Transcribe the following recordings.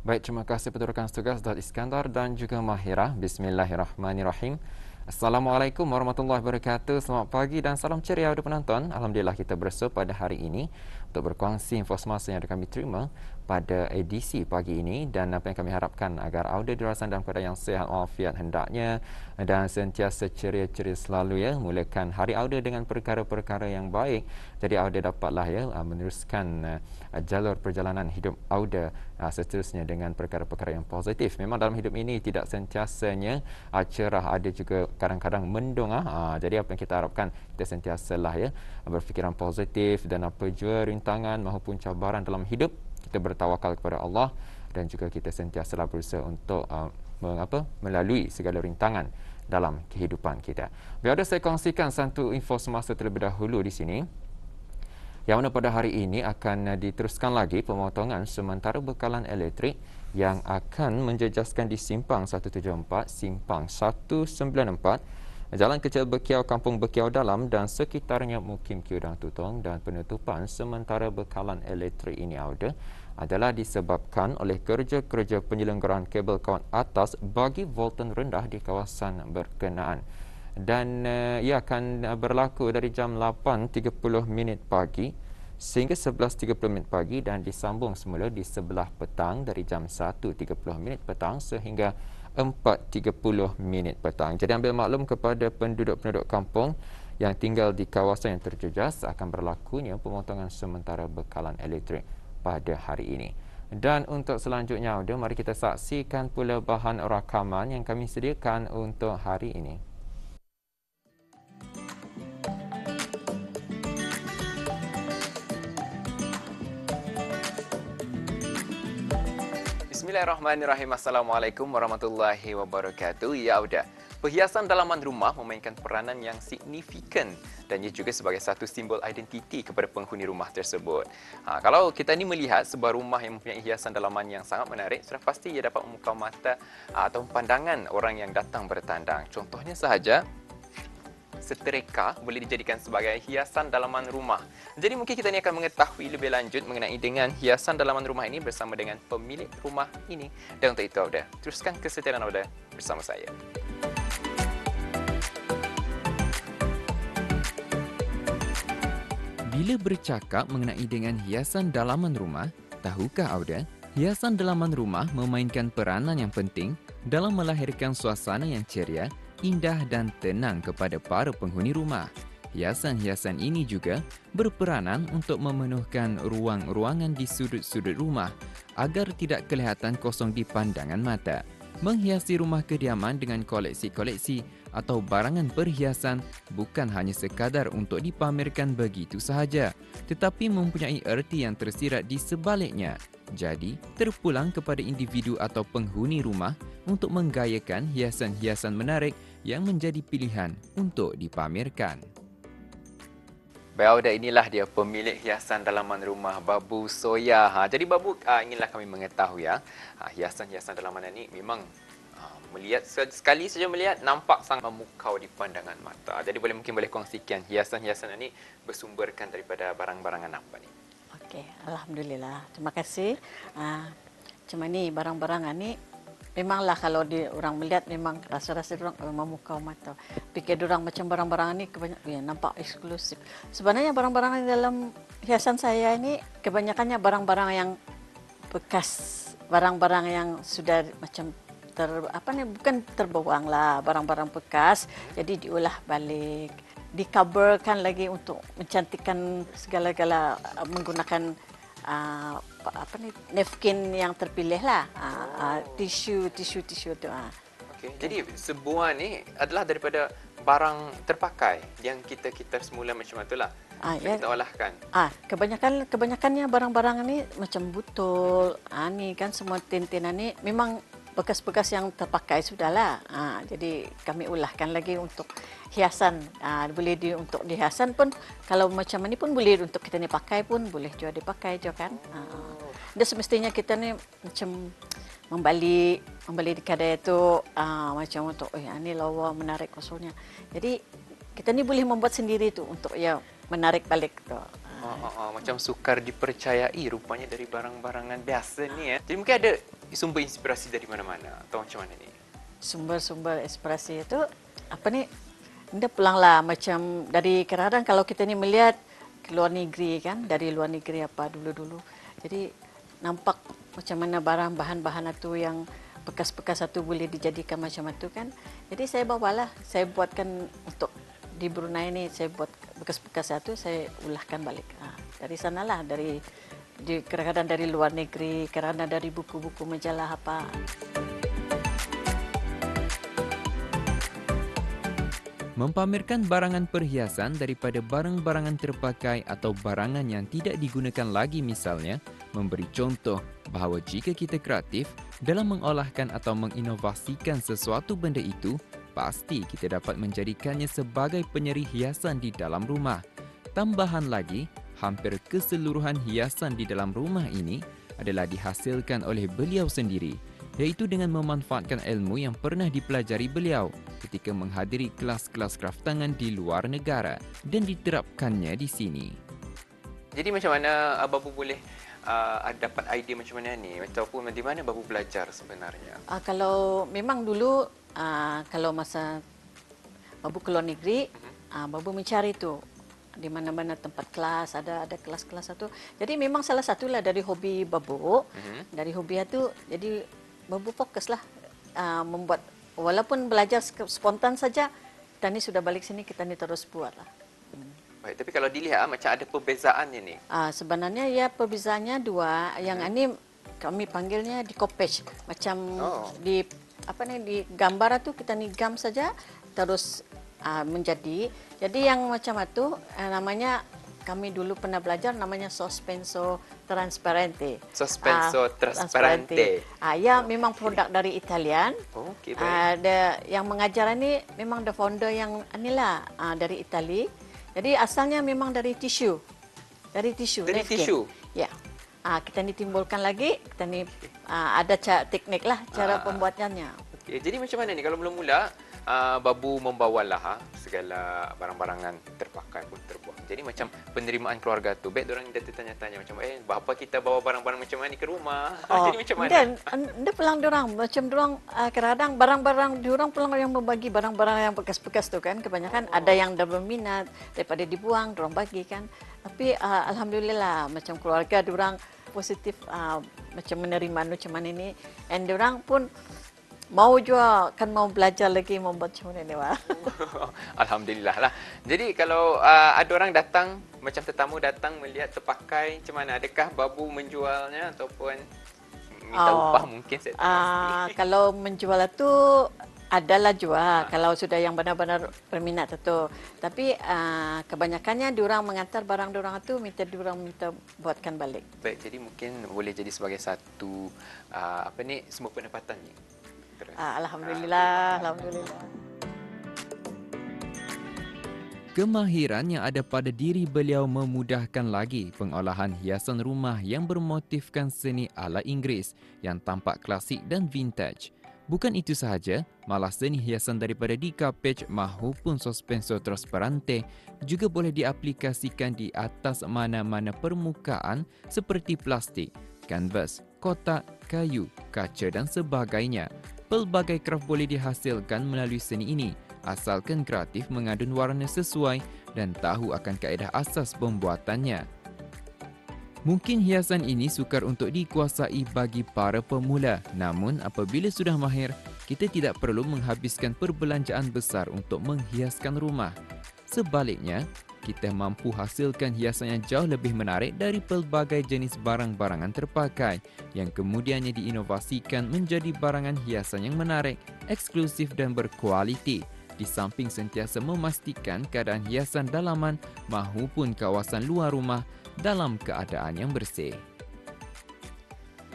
Baik, terima kasih kepada rakan tugas Dad Iskandar dan juga Mahira. Bismillahirrahmanirrahim. Assalamualaikum warahmatullahi wabarakatuh. Selamat pagi dan salam ceria kepada penonton. Alhamdulillah kita bersua pada hari ini untuk berkongsi informasi yang kami terima pada edisi pagi ini dan apa yang kami harapkan agar audio dirasakan dalam keadaan yang sihat walafiat hendaknya dan sentiasa ceria-ceria selalu ya. Mulakan hari audio dengan perkara-perkara yang baik. Jadi audio dapatlah ya meneruskan jalur perjalanan hidup audio seterusnya dengan perkara-perkara yang positif. Memang dalam hidup ini tidak sentiasanya cerah, ada juga kadang-kadang mendung. Jadi apa yang kita harapkan, kita sentiasalah ya berfikiran positif dan apa jua rintangan maupun cabaran dalam hidup, kita bertawakal kepada Allah dan juga kita sentiasalah berusaha untuk melalui segala rintangan dalam kehidupan kita. Biar saya kongsikan satu info semasa terlebih dahulu di sini. Yang mana pada hari ini akan diteruskan lagi pemotongan sementara bekalan elektrik yang akan menjejaskan di Simpang 174, Simpang 194, Jalan Kecil Bekiau, Kampung Bekiau Dalam dan sekitarnya Mukim Kiudang Tutong, dan penutupan sementara bekalan elektrik ini adalah disebabkan oleh kerja-kerja penyelenggaraan kabel kawat atas bagi volten rendah di kawasan berkenaan. Dan ia akan berlaku dari jam 8.30 minit pagi sehingga 11.30 minit pagi dan disambung semula di sebelah petang dari jam 1.30 minit petang sehingga 4.30 minit petang. Jadi ambil maklum kepada penduduk-penduduk kampung yang tinggal di kawasan yang terjejas akan berlakunya pemotongan sementara bekalan elektrik pada hari ini. Dan untuk selanjutnya, mari kita saksikan pula bahan rakaman yang kami sediakan untuk hari ini. Bismillahirrahmanirrahim. Assalamualaikum warahmatullahi wabarakatuh. Ya udah. Perhiasan dalaman rumah memainkan peranan yang signifikan dan ia juga sebagai satu simbol identiti kepada penghuni rumah tersebut. Kalau kita ni melihat sebuah rumah yang mempunyai hiasan dalaman yang sangat menarik, sudah pasti ia dapat memukau mata atau pandangan orang yang datang bertandang. Contohnya sahaja, setrika boleh dijadikan sebagai hiasan dalaman rumah. Jadi mungkin kita ni akan mengetahui lebih lanjut mengenai dengan hiasan dalaman rumah ini bersama dengan pemilik rumah ini. Dan untuk itu, teruskan kesetiaan bersama saya. Bila bercakap mengenai dengan hiasan dalaman rumah, tahukah Auda, hiasan dalaman rumah memainkan peranan yang penting dalam melahirkan suasana yang ceria, indah dan tenang kepada para penghuni rumah. Hiasan-hiasan ini juga berperanan untuk memenuhkan ruang-ruangan di sudut-sudut rumah agar tidak kelihatan kosong di pandangan mata. Menghiasi rumah kediaman dengan koleksi-koleksi atau barangan perhiasan bukan hanya sekadar untuk dipamerkan begitu sahaja, tetapi mempunyai erti yang tersirat di sebaliknya. Jadi, terpulang kepada individu atau penghuni rumah untuk menggayakan hiasan-hiasan menarik yang menjadi pilihan untuk dipamerkan. Baik, inilah dia pemilik hiasan dalaman rumah Babu Soya. Jadi Babu, inginlah kami mengetahui hiasan-hiasan dalaman ini memang melihat sekali saja melihat nampak sangat memukau di pandangan mata. Jadi mungkin boleh kongsikan hiasan-hiasan ini bersumberkan daripada barang-barangan apa ni? Okey, alhamdulillah. Terima kasih. Macam ni barang-barangan ni memanglah kalau orang melihat memang rasa-rasa orang memukau mata. Fikir orang macam barang-barang ni kebanyakan nampak eksklusif. Sebenarnya barang-barang dalam hiasan saya ini kebanyakannya barang-barang yang bekas, barang-barang yang sudah macam bukan terbuang lah, barang-barang bekas, jadi diolah balik, dikoverkan lagi untuk mencantikkan segala-gala menggunakan napkin yang terpilih lah, tisu tu. Okay. Jadi sebuah ni adalah daripada barang terpakai yang kita semula macam itulah. Kita olahkan. Kebanyakannya barang-barang ni macam botol, ni kan semua tin-tinan ni memang bekas-bekas yang terpakai sudahlah. Jadi kami ulahkan lagi untuk hiasan. Boleh untuk dihiasan pun, kalau macam ni pun boleh untuk kita ni pakai pun boleh juga dipakai juga kan. Dan semestinya kita ni macam membeli di kedai tu macam untuk ni lawa menarik kosongnya. Jadi kita ni boleh membuat sendiri tu untuk menarik balik tu. Macam sukar dipercayai rupanya dari barang-barangan biasa ni. Jadi mungkin ada sumber inspirasi dari mana-mana atau macam mana ni? Sumber-sumber inspirasi itu apa ni? Dia pulanglah macam dari kadang-kadang kalau kita ni melihat ke luar negeri kan, dari luar negeri apa dulu-dulu. Jadi nampak macam mana barang bahan-bahan itu yang bekas-bekas itu boleh dijadikan macam itu kan. Jadi saya bawalah, saya buatkan untuk di Brunei ni, saya buat bekas-bekas itu saya ulahkan balik. Dari sanalah, kadang-kadang dari luar negeri, kadang-kadang dari buku-buku majalah apa. Mempamerkan barangan perhiasan daripada barang-barangan terpakai atau barangan yang tidak digunakan lagi misalnya, memberi contoh bahawa jika kita kreatif dalam mengolahkan atau menginovasikan sesuatu benda itu, pasti kita dapat menjadikannya sebagai penyeri hiasan di dalam rumah. Tambahan lagi, hampir keseluruhan hiasan di dalam rumah ini adalah dihasilkan oleh beliau sendiri, iaitu dengan memanfaatkan ilmu yang pernah dipelajari beliau ketika menghadiri kelas-kelas kraftangan di luar negara dan diterapkannya di sini. Jadi macam mana Babu boleh dapat idea macam mana ni? Ataupun di mana Babu belajar sebenarnya? Kalau memang dulu, kalau masa Babu keluar negeri, Babu mencari tu di mana-mana tempat kelas, ada kelas-kelas itu. Jadi memang salah satulah dari hobi Babu. Dari hobi itu, jadi Babu fokuslah membuat, walaupun belajar spontan saja, kita ni sudah balik sini, kita ni terus buatlah. Baik, tapi kalau dilihat macam ada perbezaannya ni. Sebenarnya ya perbezaannya dua. Yang ini kami panggilnya decoupage. Macam di gambar itu kita ni gam saja terus menjadi. Jadi yang macam itu namanya, kami dulu pernah belajar namanya sospenso trasparente. Sospenso trasparente. Ya, memang produk dari Italian. Okey, baik. Yang mengajar ini memang the founder yang inilah dari Itali. Jadi asalnya memang dari tisu. Dari tisu. Dari tisu? Ya. Kita ni timbulkan lagi, kita ni ada teknik lah cara pembuatannya. Okey, jadi macam mana ni kalau mula-mula Babu membawalah segala barang-barangan terpakai pun terbuang. Jadi macam penerimaan keluarga tu, baik diorang dah tertanya-tanya macam bapa kita bawa barang-barang macam mana ni ke rumah. Jadi macam mana? Dan anda pulang diorang macam diorang kadang-kadang barang-barang diorang pulang yang membagi barang-barang yang bekas-bekas tu kan, kebanyakan ada yang dah berminat daripada dibuang diorang bagi kan. Tapi alhamdulillah macam keluarga diorang positif macam menerima macam mana ni, and diorang pun mau juga kan, mau belajar lagi membuat macam mana ni. Alhamdulillah lah. Jadi kalau ada orang datang, macam tetamu datang melihat terpakai, macam mana? Adakah Babu menjualnya ataupun minta upah mungkin? Saya tak pasti. Kalau menjual itu adalah jual, kalau sudah yang benar-benar berminat itu. Tapi kebanyakannya diorang mengantar barang diorang itu, diorang minta buatkan balik. Baik, jadi mungkin boleh jadi sebagai satu sumber pendapatan ni. Alhamdulillah, alhamdulillah. Kemahiran yang ada pada diri beliau memudahkan lagi pengolahan hiasan rumah yang bermotifkan seni ala Inggeris yang tampak klasik dan vintage. Bukan itu sahaja, malah seni hiasan daripada decoupage mahupun sospenso trasparente juga boleh diaplikasikan di atas mana-mana permukaan seperti plastik, kanvas, kotak, kayu, kaca dan sebagainya. Pelbagai kraft boleh dihasilkan melalui seni ini, asalkan kreatif mengadun warna sesuai dan tahu akan kaedah asas pembuatannya. Mungkin hiasan ini sukar untuk dikuasai bagi para pemula, namun apabila sudah mahir, kita tidak perlu menghabiskan perbelanjaan besar untuk menghiaskan rumah. Sebaliknya, kita mampu hasilkan hiasan yang jauh lebih menarik dari pelbagai jenis barang-barangan terpakai yang kemudiannya diinovasikan menjadi barangan hiasan yang menarik, eksklusif dan berkualiti, di samping sentiasa memastikan keadaan hiasan dalaman mahupun kawasan luar rumah dalam keadaan yang bersih.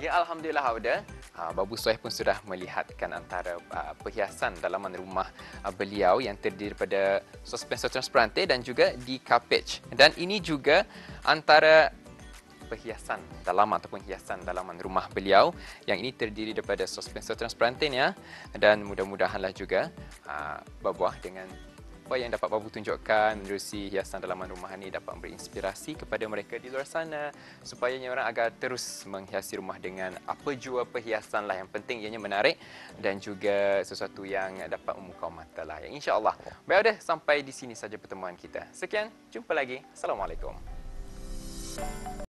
Ya, Alhamdulillah, Auda. Babu Soeh pun sudah melihatkan antara perhiasan dalaman rumah beliau yang terdiri daripada sospenso transparente dan juga decoupage. Dan ini juga antara perhiasan dalaman ataupun hiasan dalaman rumah beliau yang ini terdiri daripada sospenso transparente dan mudah-mudahanlah juga berbuah dengan apa yang dapat Babu tunjukkan menerusi hiasan dalaman rumah ini dapat berinspirasi kepada mereka di luar sana supaya orang agar terus menghiasi rumah dengan apa jua perhiasan lah. Yang penting ianya menarik dan juga sesuatu yang dapat memukau mata lah. InsyaAllah. Baik, dah sampai di sini saja pertemuan kita. Sekian, jumpa lagi. Assalamualaikum.